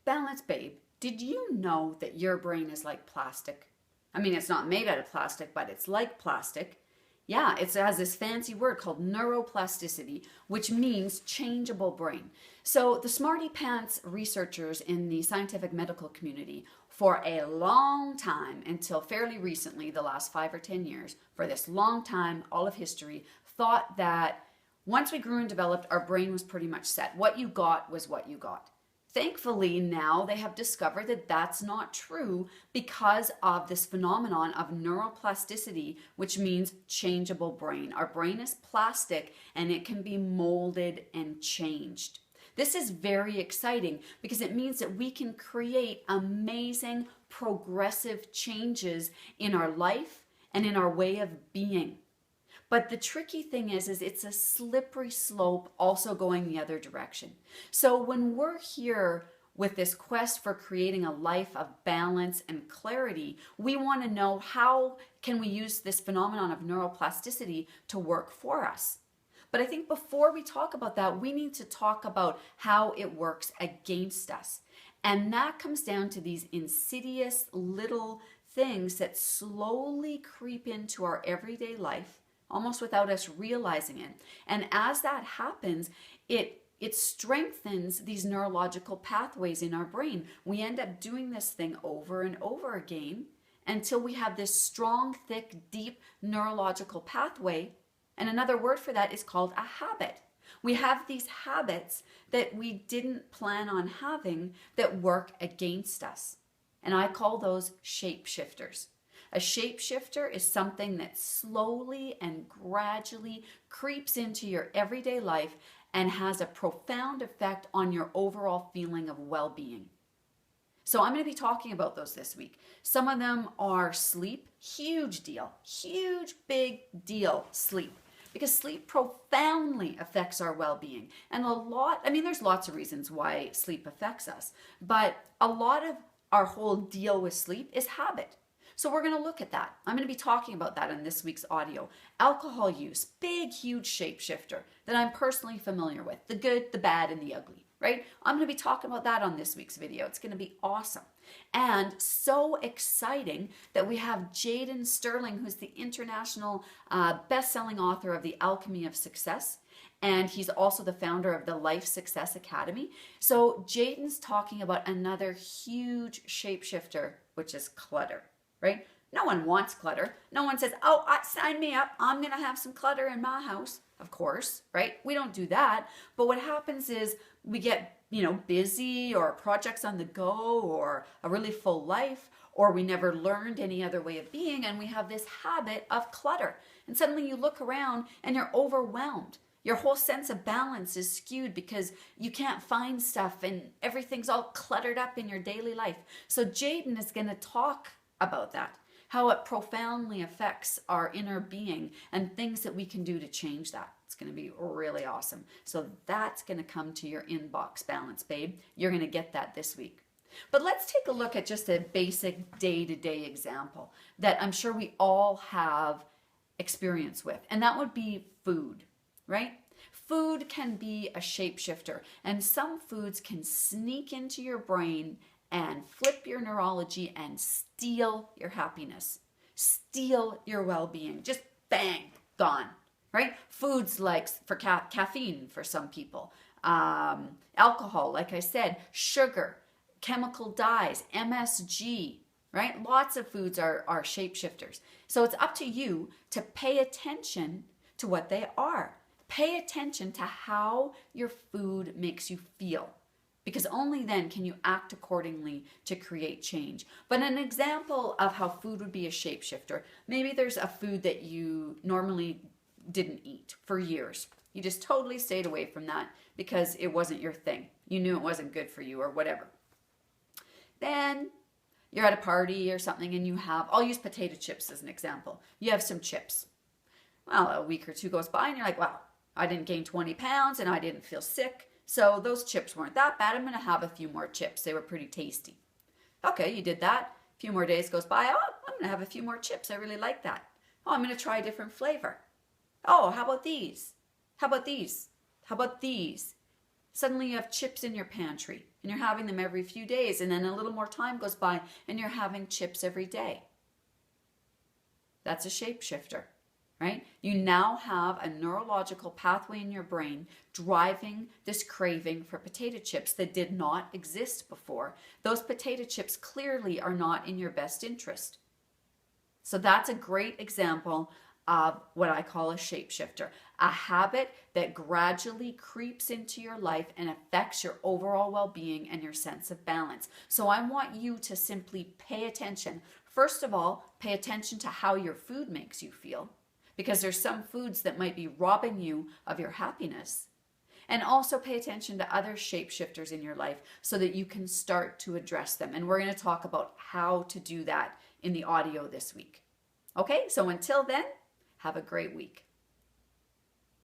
Balance babe, did you know that your brain is like plastic? I mean, it's not made out of plastic, but it's like plastic. Yeah, it has this fancy word called neuroplasticity, which means changeable brain. So the Smarty Pants researchers in the scientific medical community for a long time, until fairly recently, the last 5 or 10 years, for this long time, all of history, thought that once we grew and developed, our brain was pretty much set. What you got was what you got. Thankfully, now they have discovered that that's not true because of this phenomenon of neuroplasticity, which means changeable brain. Our brain is plastic and it can be molded and changed. This is very exciting because it means that we can create amazing progressive changes in our life and in our way of being. But the tricky thing is it's a slippery slope also going the other direction. So when we're here with this quest for creating a life of balance and clarity, we want to know how can we use this phenomenon of neuroplasticity to work for us. But I think before we talk about that, we need to talk about how it works against us. And that comes down to these insidious little things that slowly creep into our everyday life, almost without us realizing it. And as that happens, it strengthens these neurological pathways in our brain. We end up doing this thing over and over again until we have this strong, thick, deep neurological pathway. And another word for that is called a habit. We have these habits that we didn't plan on having that work against us. And I call those shapeshifters. A shapeshifter is something that slowly and gradually creeps into your everyday life and has a profound effect on your overall feeling of well-being. So I'm going to be talking about those this week. Some of them are sleep, huge deal, huge big deal, sleep. Because sleep profoundly affects our well-being. And there's lots of reasons why sleep affects us, but a lot of our whole deal with sleep is habit. So we're going to look at that. I'm going to be talking about that in this week's audio. Alcohol use, big, huge shapeshifter that I'm personally familiar with. The good, the bad, and the ugly, right? I'm going to be talking about that on this week's video. It's going to be awesome. And so exciting that we have Jaden Sterling, who's the international best-selling author of The Alchemy of Success. And he's also the founder of the Life Success Academy. So Jaden's talking about another huge shapeshifter, which is clutter. Right? No one wants clutter. No one says, oh, sign me up. I'm going to have some clutter in my house. Of course, right? We don't do that. But what happens is we get, busy or projects on the go or a really full life, or we never learned any other way of being. And we have this habit of clutter. And suddenly you look around and you're overwhelmed. Your whole sense of balance is skewed because you can't find stuff and everything's all cluttered up in your daily life. So Jaden is going to talk about that, how it profoundly affects our inner being and things that we can do to change that. It's going to be really awesome. So that's going to come to your inbox, Balance Babe. You're going to get that this week. But let's take a look at just a basic day-to-day example that I'm sure we all have experience with, and that would be food, right? Food can be a shapeshifter, and some foods can sneak into your brain and flip your neurology and steal your happiness, steal your well-being. Just bang, gone, right? Foods like for caffeine for some people, alcohol, like I said, sugar, chemical dyes, MSG, right? Lots of foods are shapeshifters. So it's up to you to pay attention to what they are. Pay attention to how your food makes you feel, because only then can you act accordingly to create change. But an example of how food would be a shapeshifter, maybe there's a food that you normally didn't eat for years. You just totally stayed away from that because it wasn't your thing. You knew it wasn't good for you or whatever. Then you're at a party or something and you have, I'll use potato chips as an example. You have some chips. Well, a week or two goes by and you're like, wow, I didn't gain 20 pounds and I didn't feel sick. So those chips weren't that bad. I'm going to have a few more chips. They were pretty tasty. Okay, you did that. A few more days goes by. Oh, I'm going to have a few more chips. I really like that. Oh, I'm going to try a different flavor. Oh, how about these? How about these? How about these? Suddenly you have chips in your pantry and you're having them every few days, and then a little more time goes by and you're having chips every day. That's a shapeshifter, right? You now have a neurological pathway in your brain driving this craving for potato chips that did not exist before. Those potato chips clearly are not in your best interest. So that's a great example of what I call a shapeshifter, a habit that gradually creeps into your life and affects your overall well-being and your sense of balance. So I want you to simply pay attention. First of all, pay attention to how your food makes you feel, because there's some foods that might be robbing you of your happiness. And also pay attention to other shapeshifters in your life so that you can start to address them. And we're going to talk about how to do that in the audio this week. Okay, so until then, have a great week.